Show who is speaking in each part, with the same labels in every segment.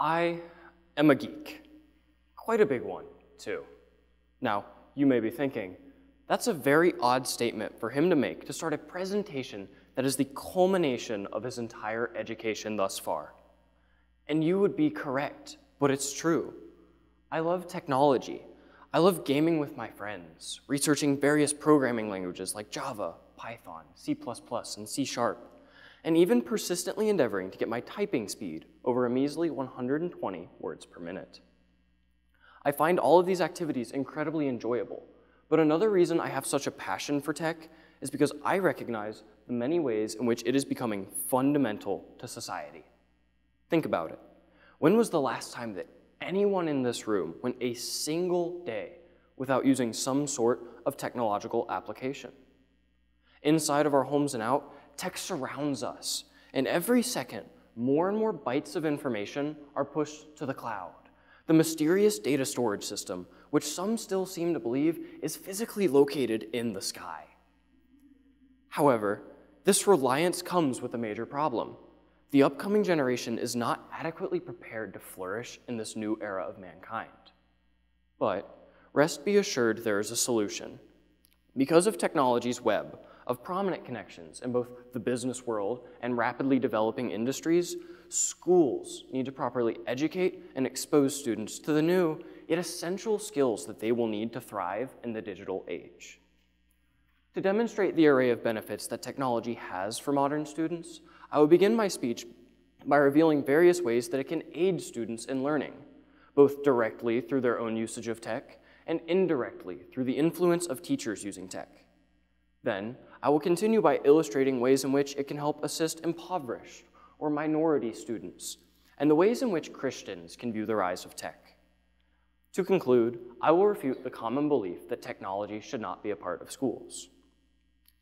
Speaker 1: I am a geek. Quite a big one, too. Now, you may be thinking, that's a very odd statement for him to make to start a presentation that is the culmination of his entire education thus far. And you would be correct, but it's true. I love technology. I love gaming with my friends, researching various programming languages like Java, Python, C++, and C#, and even persistently endeavoring to get my typing speed over a measly 120 words per minute. I find all of these activities incredibly enjoyable, but another reason I have such a passion for tech is because I recognize the many ways in which it is becoming fundamental to society. Think about it. When was the last time that anyone in this room went a single day without using some sort of technological application? Inside of our homes and out, tech surrounds us, and every second, more and more bytes of information are pushed to the cloud, the mysterious data storage system, which some still seem to believe is physically located in the sky. However, this reliance comes with a major problem. The upcoming generation is not adequately prepared to flourish in this new era of mankind. But rest be assured there is a solution. Because of technology's web of prominent connections in both the business world and rapidly developing industries, schools need to properly educate and expose students to the new, yet essential skills that they will need to thrive in the digital age. To demonstrate the array of benefits that technology has for modern students, I will begin my speech by revealing various ways that it can aid students in learning, both directly through their own usage of tech and indirectly through the influence of teachers using tech. Then, I will continue by illustrating ways in which it can help assist impoverished or minority students, and the ways in which Christians can view the rise of tech. To conclude, I will refute the common belief that technology should not be a part of schools.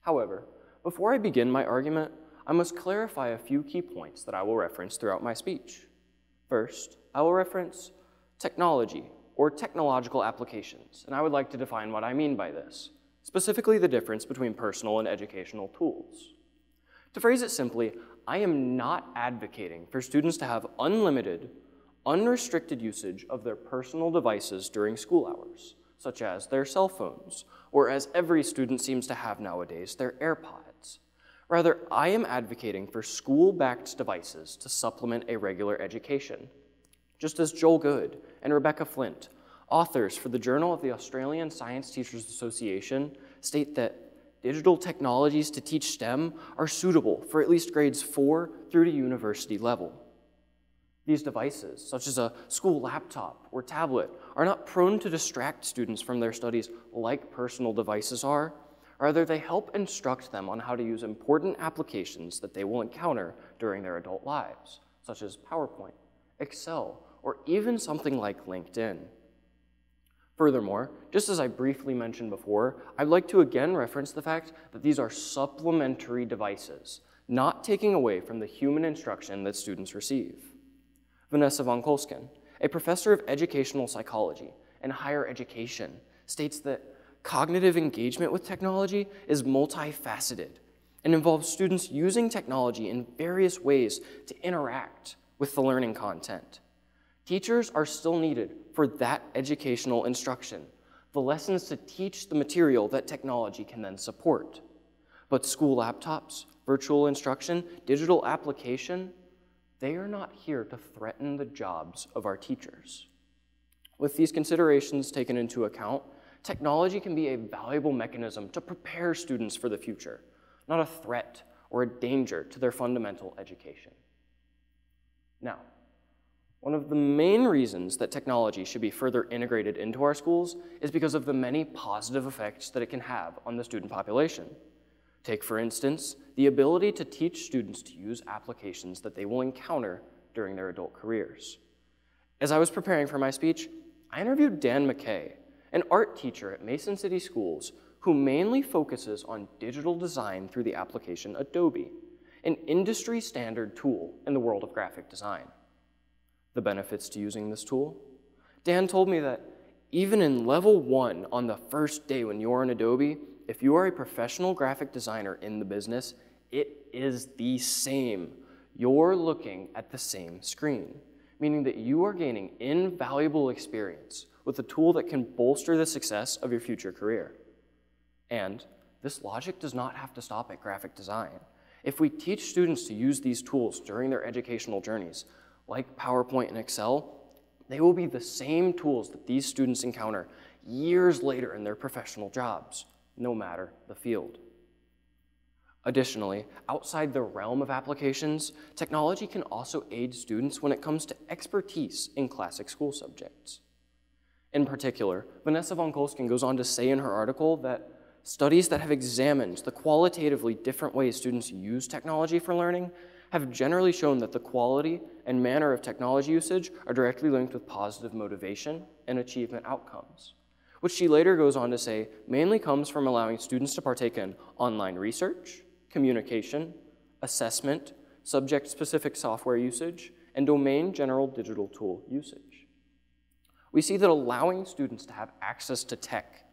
Speaker 1: However, before I begin my argument, I must clarify a few key points that I will reference throughout my speech. First, I will reference technology or technological applications, and I would like to define what I mean by this, specifically the difference between personal and educational tools. To phrase it simply, I am not advocating for students to have unlimited, unrestricted usage of their personal devices during school hours, such as their cell phones, or as every student seems to have nowadays, their AirPods. Rather, I am advocating for school-backed devices to supplement a regular education, just as Joel Good and Rebecca Flint, authors for the Journal of the Australian Science Teachers Association, state that digital technologies to teach STEM are suitable for at least grades 4 through to university level. These devices, such as a school laptop or tablet, are not prone to distract students from their studies like personal devices are. Rather, they help instruct them on how to use important applications that they will encounter during their adult lives, such as PowerPoint, Excel, or even something like LinkedIn. Furthermore, just as I briefly mentioned before, I'd like to again reference the fact that these are supplementary devices, not taking away from the human instruction that students receive. Vanessa von Kolsken, a professor of educational psychology and higher education, states that cognitive engagement with technology is multifaceted and involves students using technology in various ways to interact with the learning content. Teachers are still needed for that educational instruction, the lessons to teach the material that technology can then support. But school laptops, virtual instruction, digital application, they are not here to threaten the jobs of our teachers. With these considerations taken into account, technology can be a valuable mechanism to prepare students for the future, not a threat or a danger to their fundamental education. Now, one of the main reasons that technology should be further integrated into our schools is because of the many positive effects that it can have on the student population. Take, for instance, the ability to teach students to use applications that they will encounter during their adult careers. As I was preparing for my speech, I interviewed Dan McKay, an art teacher at Mason City Schools who mainly focuses on digital design through the application Adobe, an industry standard tool in the world of graphic design. The benefits to using this tool? Dan told me that even in level 1 on the first day when you're in Adobe, if you are a professional graphic designer in the business, it is the same. You're looking at the same screen, meaning that you are gaining invaluable experience with a tool that can bolster the success of your future career. And this logic does not have to stop at graphic design. If we teach students to use these tools during their educational journeys, like PowerPoint and Excel, they will be the same tools that these students encounter years later in their professional jobs, no matter the field. Additionally, outside the realm of applications, technology can also aid students when it comes to expertise in classic school subjects. In particular, Vanessa von Kolsken goes on to say in her article that studies that have examined the qualitatively different ways students use technology for learning have generally shown that the quality and manner of technology usage are directly linked with positive motivation and achievement outcomes, which she later goes on to say mainly comes from allowing students to partake in online research, communication, assessment, subject-specific software usage, and domain general digital tool usage. We see that allowing students to have access to tech,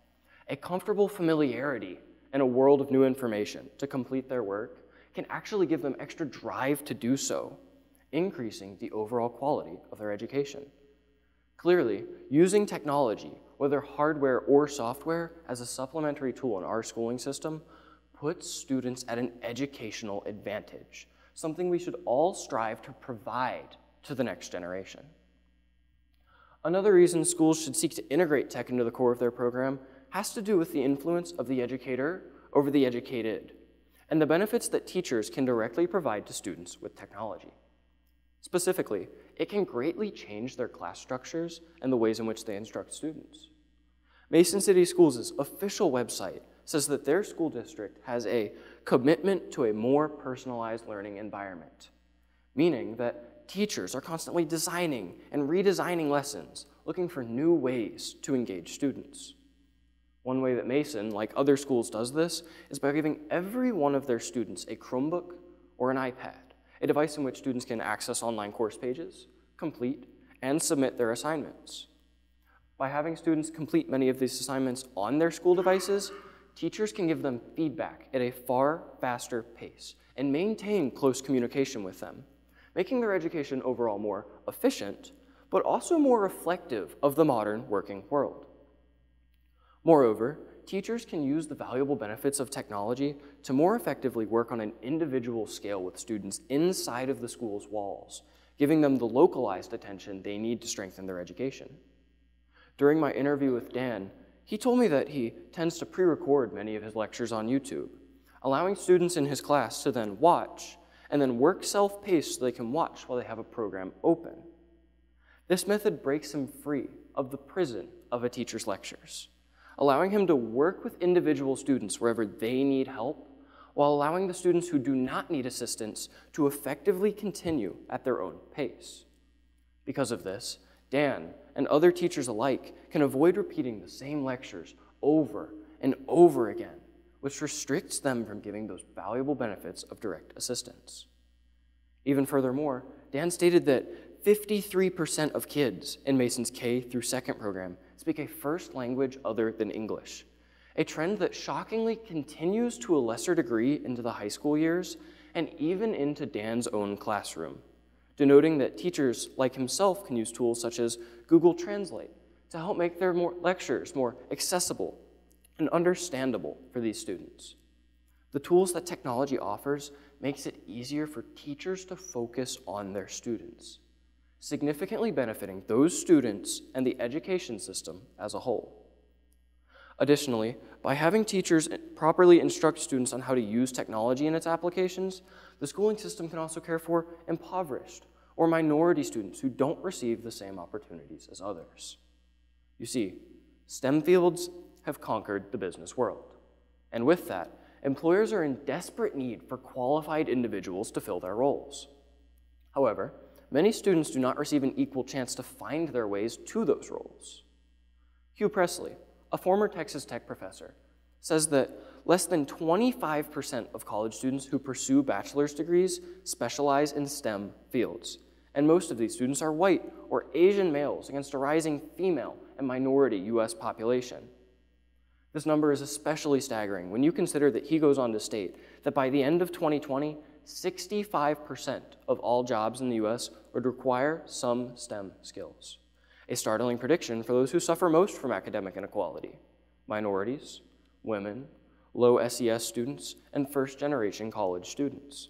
Speaker 1: a comfortable familiarity in a world of new information to complete their work can actually give them extra drive to do so, increasing the overall quality of their education. Clearly, using technology, whether hardware or software, as a supplementary tool in our schooling system puts students at an educational advantage, something we should all strive to provide to the next generation. Another reason schools should seek to integrate tech into the core of their program has to do with the influence of the educator over the educated, and the benefits that teachers can directly provide to students with technology. Specifically, it can greatly change their class structures and the ways in which they instruct students. Mason City Schools' official website says that their school district has a commitment to a more personalized learning environment, meaning that teachers are constantly designing and redesigning lessons, looking for new ways to engage students. One way that Mason, like other schools, does this is by giving every one of their students a Chromebook or an iPad, a device in which students can access online course pages, complete, and submit their assignments. By having students complete many of these assignments on their school devices, teachers can give them feedback at a far faster pace and maintain close communication with them, making their education overall more efficient, but also more reflective of the modern working world. Moreover, teachers can use the valuable benefits of technology to more effectively work on an individual scale with students inside of the school's walls, giving them the localized attention they need to strengthen their education. During my interview with Dan, he told me that he tends to pre-record many of his lectures on YouTube, allowing students in his class to then watch and then work self-paced so they can watch while they have a program open. This method breaks him free of the prison of a teacher's lectures, allowing him to work with individual students wherever they need help, while allowing the students who do not need assistance to effectively continue at their own pace. Because of this, Dan and other teachers alike can avoid repeating the same lectures over and over again, which restricts them from giving those valuable benefits of direct assistance. Even furthermore, Dan stated that 53% of kids in Mason's K through 2nd program speak a first language other than English, a trend that shockingly continues to a lesser degree into the high school years and even into Dan's own classroom, denoting that teachers like himself can use tools such as Google Translate to help make their lectures more accessible and understandable for these students. The tools that technology offers makes it easier for teachers to focus on their students, significantly benefiting those students and the education system as a whole. Additionally, by having teachers properly instruct students on how to use technology in its applications, the schooling system can also care for impoverished or minority students who don't receive the same opportunities as others. You see, STEM fields have conquered the business world. And with that, employers are in desperate need for qualified individuals to fill their roles. However, many students do not receive an equal chance to find their ways to those roles. Hugh Presley, a former Texas Tech professor, says that less than 25% of college students who pursue bachelor's degrees specialize in STEM fields, and most of these students are white or Asian males against a rising female and minority US population. This number is especially staggering when you consider that he goes on to state that by the end of 2020, 65% of all jobs in the US would require some STEM skills. A startling prediction for those who suffer most from academic inequality: minorities, women, low SES students, and first-generation college students.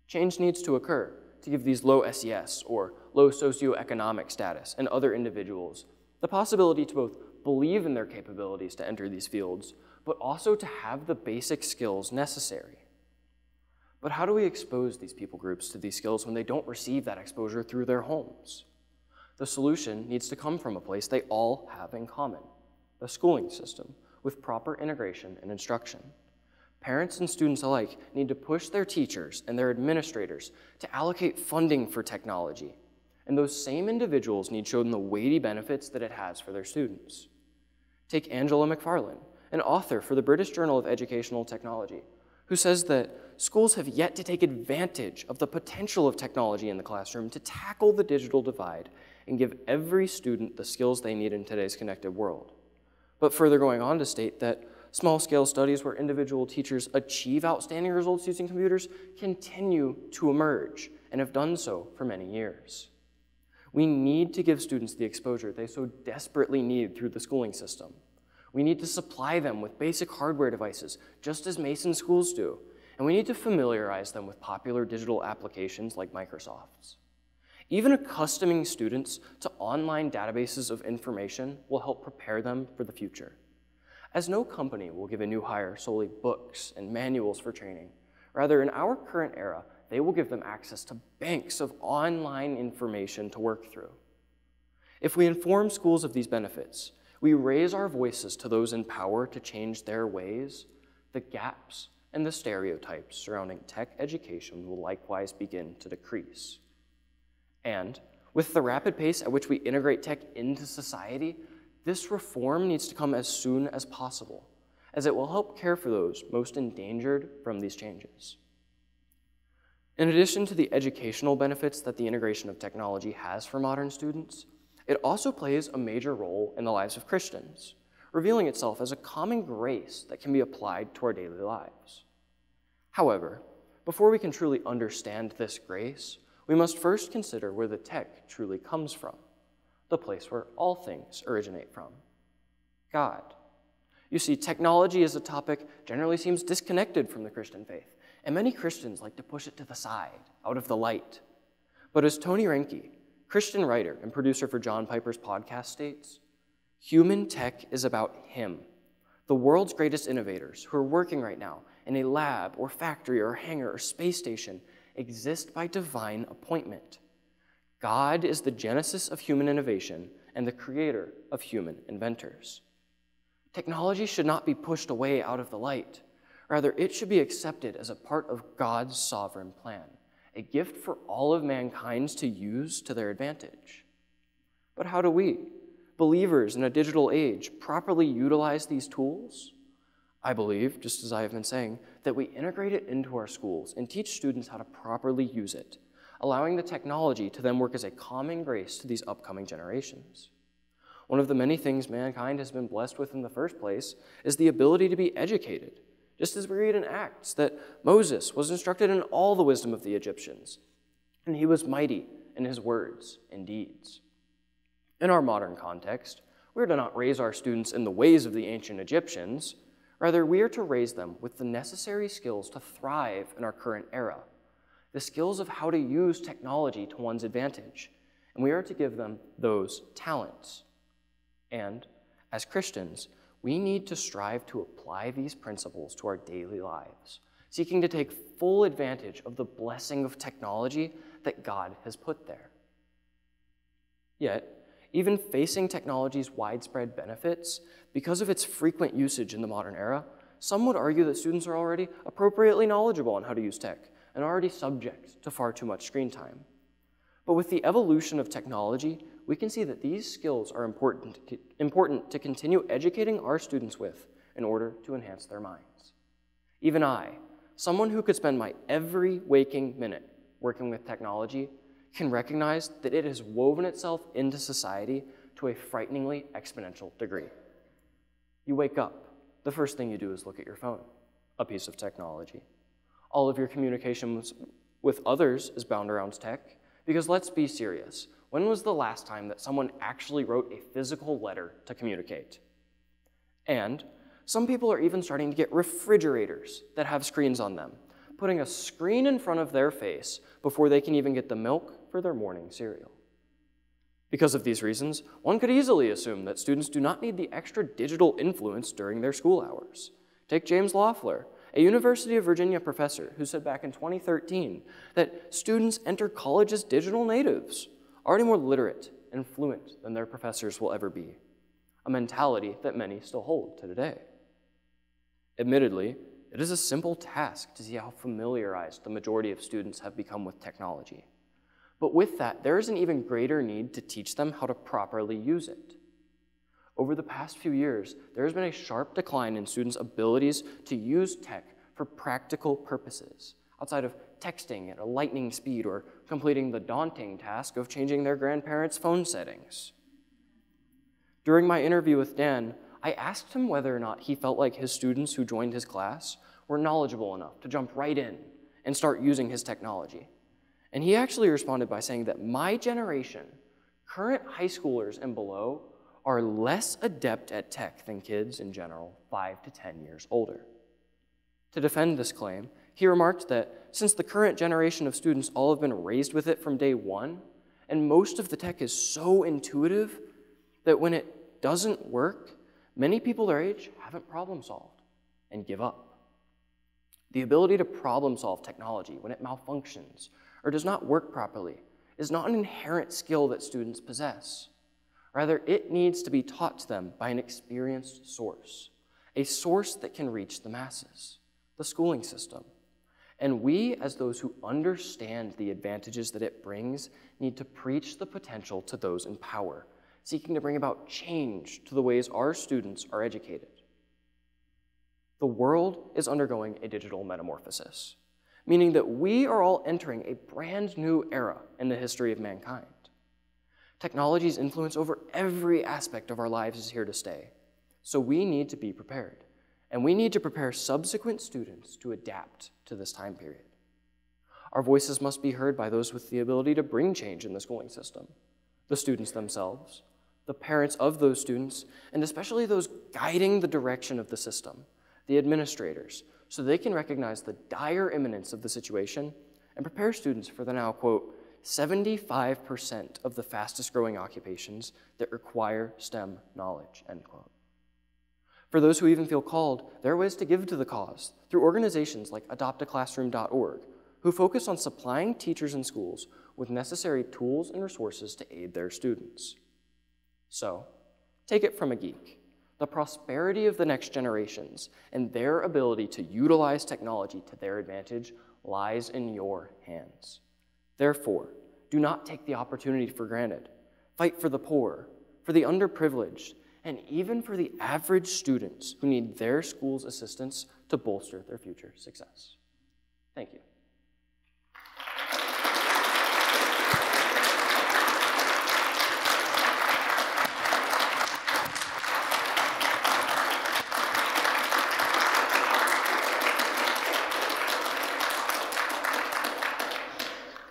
Speaker 1: Change needs to occur to give these low SES, or low socioeconomic status, and other individuals the possibility to both believe in their capabilities to enter these fields, but also to have the basic skills necessary. But how do we expose these people groups to these skills when they don't receive that exposure through their homes? The solution needs to come from a place they all have in common: the schooling system, with proper integration and instruction. Parents and students alike need to push their teachers and their administrators to allocate funding for technology, and those same individuals need shown the weighty benefits that it has for their students. Take Angela McFarlane, an author for the British Journal of Educational Technology, who says that schools have yet to take advantage of the potential of technology in the classroom to tackle the digital divide and give every student the skills they need in today's connected world. But further going on to state that small-scale studies where individual teachers achieve outstanding results using computers continue to emerge and have done so for many years. We need to give students the exposure they so desperately need through the schooling system. We need to supply them with basic hardware devices, just as Mason schools do, and we need to familiarize them with popular digital applications like Microsoft's. Even accustoming students to online databases of information will help prepare them for the future, as no company will give a new hire solely books and manuals for training. Rather, in our current era, they will give them access to banks of online information to work through. If we inform schools of these benefits, we raise our voices to those in power to change their ways, the gaps and the stereotypes surrounding tech education will likewise begin to decrease. And with the rapid pace at which we integrate tech into society, this reform needs to come as soon as possible, as it will help care for those most endangered from these changes. In addition to the educational benefits that the integration of technology has for modern students, it also plays a major role in the lives of Christians, revealing itself as a common grace that can be applied to our daily lives. However, before we can truly understand this grace, we must first consider where the tech truly comes from, the place where all things originate from: God. You see, technology as a topic generally seems disconnected from the Christian faith, and many Christians like to push it to the side, out of the light. But as Tony Reinke, Christian writer and producer for John Piper's podcast, states, human tech is about him, the world's greatest innovators who are working right now in a lab or factory or hangar or space station exist by divine appointment. God is the genesis of human innovation and the creator of human inventors. Technology should not be pushed away out of the light. Rather, it should be accepted as a part of God's sovereign plan, a gift for all of mankind to use to their advantage. But how do we, believers in a digital age, properly utilize these tools? I believe, just as I have been saying, that we integrate it into our schools and teach students how to properly use it, allowing the technology to then work as a common grace to these upcoming generations. One of the many things mankind has been blessed with in the first place is the ability to be educated, just as we read in Acts that Moses was instructed in all the wisdom of the Egyptians, and he was mighty in his words and deeds. In our modern context, we are to not raise our students in the ways of the ancient Egyptians. Rather, we are to raise them with the necessary skills to thrive in our current era, the skills of how to use technology to one's advantage, and we are to give them those talents. And as Christians, we need to strive to apply these principles to our daily lives, seeking to take full advantage of the blessing of technology that God has put there. Yet, even facing technology's widespread benefits, because of its frequent usage in the modern era, some would argue that students are already appropriately knowledgeable on how to use tech and already subject to far too much screen time. But with the evolution of technology, we can see that these skills are important to continue educating our students with in order to enhance their minds. Even I, someone who could spend my every waking minute working with technology, can recognize that it has woven itself into society to a frighteningly exponential degree. You wake up, the first thing you do is look at your phone, a piece of technology. All of your communication with others is bound around tech, because let's be serious. When was the last time that someone actually wrote a physical letter to communicate? And some people are even starting to get refrigerators that have screens on them, putting a screen in front of their face before they can even get the milk for their morning cereal. Because of these reasons, one could easily assume that students do not need the extra digital influence during their school hours. Take James Loeffler, a University of Virginia professor who said back in 2013 that students enter college as digital natives, already more literate and fluent than their professors will ever be, a mentality that many still hold to today. Admittedly, it is a simple task to see how familiarized the majority of students have become with technology. But with that, there is an even greater need to teach them how to properly use it. Over the past few years, there has been a sharp decline in students' abilities to use tech for practical purposes, outside of texting at a lightning speed or completing the daunting task of changing their grandparents' phone settings. During my interview with Dan, I asked him whether or not he felt like his students who joined his class were knowledgeable enough to jump right in and start using his technology. And he actually responded by saying that my generation, current high schoolers and below, are less adept at tech than kids in general 5 to 10 years older. To defend this claim, he remarked that since the current generation of students all have been raised with it from day one, and most of the tech is so intuitive that when it doesn't work, many people their age haven't problem solved and give up. The ability to problem solve technology when it malfunctions or does not work properly is not an inherent skill that students possess. Rather, it needs to be taught to them by an experienced source, a source that can reach the masses, the schooling system. And we, as those who understand the advantages that it brings, need to preach the potential to those in power, seeking to bring about change to the ways our students are educated. The world is undergoing a digital metamorphosis, meaning that we are all entering a brand new era in the history of mankind. Technology's influence over every aspect of our lives is here to stay, so we need to be prepared, and we need to prepare subsequent students to adapt to this time period. Our voices must be heard by those with the ability to bring change in the schooling system, the students themselves, the parents of those students, and especially those guiding the direction of the system, the administrators, so they can recognize the dire imminence of the situation and prepare students for the now, quote, 75% of the fastest growing occupations that require STEM knowledge, end quote. For those who even feel called, there are ways to give to the cause through organizations like adoptaclassroom.org, who focus on supplying teachers and schools with necessary tools and resources to aid their students. So, take it from a geek. The prosperity of the next generations and their ability to utilize technology to their advantage lies in your hands. Therefore, do not take the opportunity for granted. Fight for the poor, for the underprivileged, and even for the average students who need their school's assistance to bolster their future success. Thank you.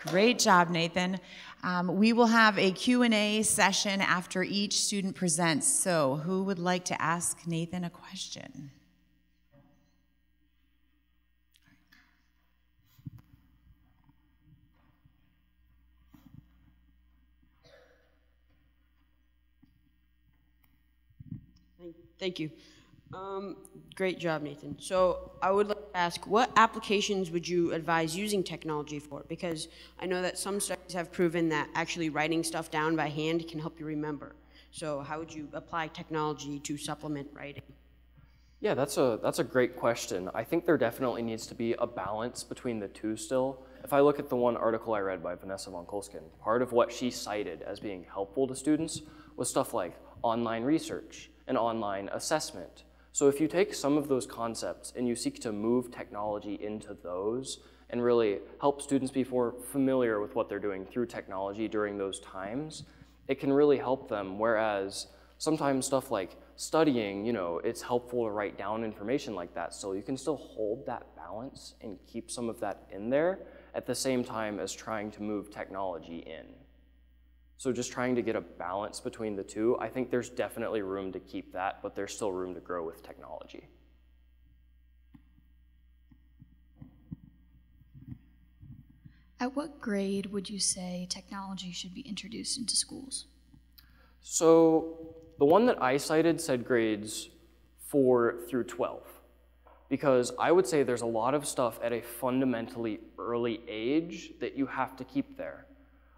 Speaker 2: Great job, Nathan. We will have a Q&A session after each student presents. So who would like to ask Nathan a question?
Speaker 3: Thank you. Great job, Nathan. So I would like to ask, what applications would you advise using technology for? Because I know that some studies have proven that actually writing stuff down by hand can help you remember. So how would you apply technology to supplement writing?
Speaker 1: Yeah, that's a great question. I think there definitely needs to be a balance between the two still. If I look at the one article I read by Vanessa von Kolskin, part of what she cited as being helpful to students was stuff like online research and online assessment. So if you take some of those concepts and you seek to move technology into those and really help students be more familiar with what they're doing through technology during those times, it can really help them. Whereas sometimes stuff like studying, it's helpful to write down information like that. So you can still hold that balance and keep some of that in there at the same time as trying to move technology in. So just trying to get a balance between the two, I think there's definitely room to keep that, but there's still room to grow with technology.
Speaker 4: At what grade would you say technology should be introduced into schools?
Speaker 1: So the one that I cited said grades 4 through 12, because I would say there's a lot of stuff at a fundamentally early age that you have to keep there.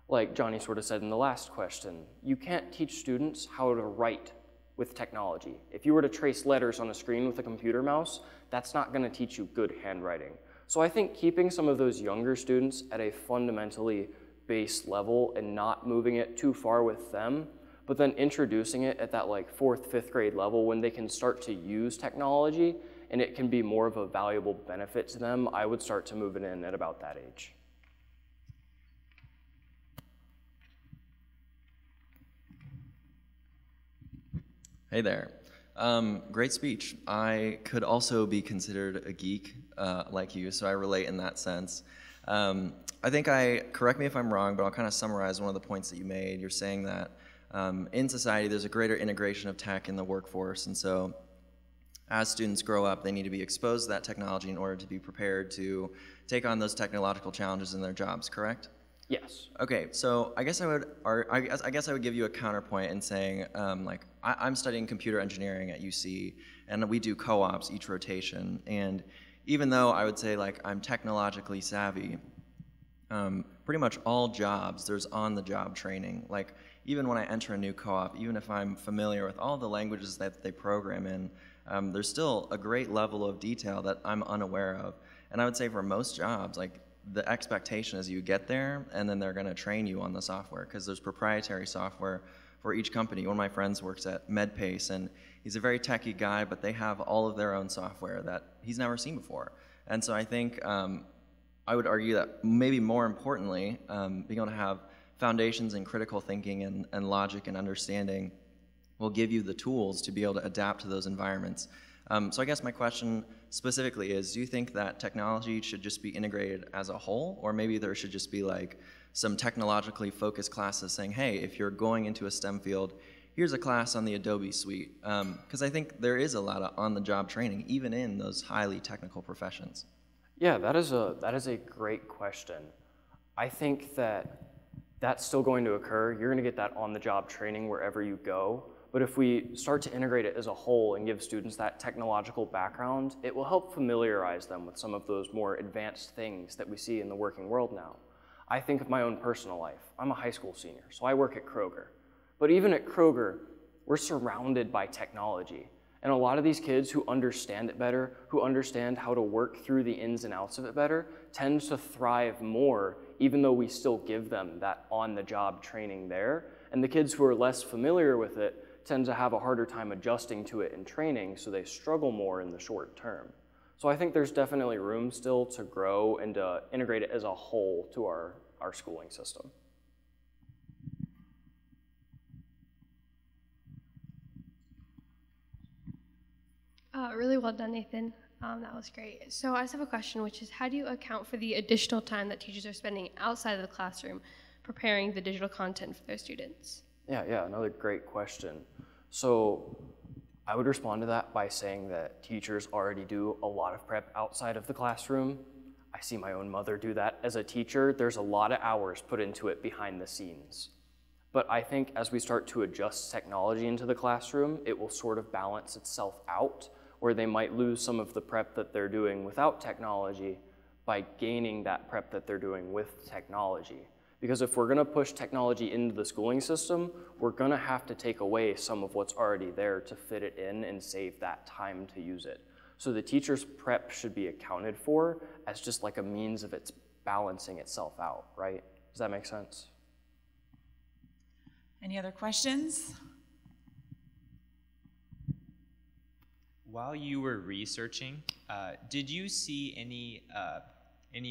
Speaker 1: Like Johnny sort of said in the last question, you can't teach students how to write with technology. If you were to trace letters on a screen with a computer mouse, that's not going to teach you good handwriting. So I think keeping some of those younger students at a fundamentally base level and not moving it too far with them, but then introducing it at that like 4th, 5th grade level when they can start to use technology and it can be more of a valuable benefit to them, I would start to move it in at about that age.
Speaker 5: Hey there. Great speech. I could also be considered a geek like you, so I relate in that sense. I think correct me if I'm wrong, but I'll kind of summarize one of the points that you made. You're saying that in society there's a greater integration of tech in the workforce, and so as students grow up, they need to be exposed to that technology in order to be prepared to take on those technological challenges in their jobs, correct?
Speaker 1: Yes.
Speaker 5: Okay, so I guess I would give you a counterpoint in saying, I'm studying computer engineering at UC, and we do co-ops each rotation. And even though I would say I'm technologically savvy, pretty much all jobs there's on-the-job training. Like even when I enter a new co-op, even if I'm familiar with all the languages that they program in, there's still a great level of detail that I'm unaware of. And I would say for most jobs, the expectation is you get there and then they're going to train you on the software because there's proprietary software for each company. One of my friends works at MedPace and he's a very techie guy, but they have all of their own software that he's never seen before. And so I think I would argue that maybe more importantly, being able to have foundations in critical thinking and logic and understanding will give you the tools to be able to adapt to those environments. So I guess my question specifically is, do you think that technology should just be integrated as a whole, or maybe there should just be some technologically focused classes saying, hey, if you're going into a STEM field, here's a class on the Adobe suite? Because I think there is a lot of on-the-job training, even in those highly technical professions.
Speaker 1: Yeah, that is a great question. I think that that's still going to occur. You're going to get that on-the-job training wherever you go. But if we start to integrate it as a whole and give students that technological background, it will help familiarize them with some of those more advanced things that we see in the working world now. I think of my own personal life. I'm a high school senior, so I work at Kroger. But even at Kroger, we're surrounded by technology. And a lot of these kids who understand it better, who understand how to work through the ins and outs of it better, tend to thrive more, even though we still give them that on-the-job training there. And the kids who are less familiar with it tend to have a harder time adjusting to it in training, so they struggle more in the short term. So I think there's definitely room still to grow and to integrate it as a whole to our schooling system.
Speaker 6: Really well done, Nathan. That was great. So I just have a question, which is, how do you account for the additional time that teachers are spending outside of the classroom preparing the digital content for their students? Yeah,
Speaker 1: another great question. So I would respond to that by saying that teachers already do a lot of prep outside of the classroom. I see my own mother do that. As a teacher, there's a lot of hours put into it behind the scenes. But I think as we start to adjust technology into the classroom, it will sort of balance itself out, where they might lose some of the prep that they're doing without technology by gaining that prep that they're doing with technology. Because if we're gonna push technology into the schooling system, we're gonna have to take away some of what's already there to fit it in and save that time to use it. So the teacher's prep should be accounted for as just like a means of its balancing itself out, right? Does that make sense?
Speaker 2: Any other questions?
Speaker 7: While you were researching, did you see any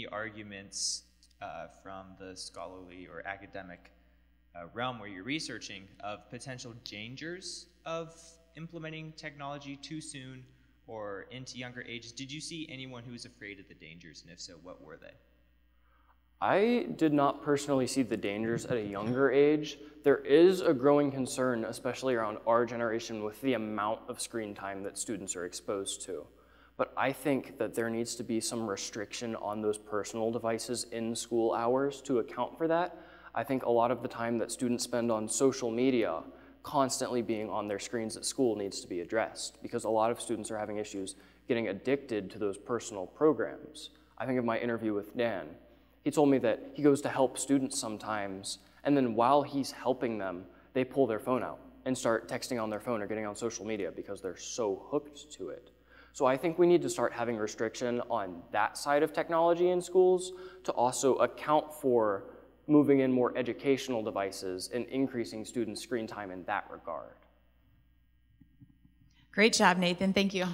Speaker 7: arguments from the scholarly or academic realm where you're researching of potential dangers of implementing technology too soon or into younger ages? Did you see anyone who was afraid of the dangers, and if so, what were they?
Speaker 1: I did not personally see the dangers at a younger age. There is a growing concern, especially around our generation, with the amount of screen time that students are exposed to. But I think that there needs to be some restriction on those personal devices in school hours to account for that. I think a lot of the time that students spend on social media constantly being on their screens at school needs to be addressed, because a lot of students are having issues getting addicted to those personal programs. I think of my interview with Dan. He told me that he goes to help students sometimes, and then while he's helping them, they pull their phone out and start texting on their phone or getting on social media because they're so hooked to it. So I think we need to start having restriction on that side of technology in schools to also account for moving in more educational devices and increasing students' screen time in that regard.
Speaker 2: Great job, Nathan. Thank you.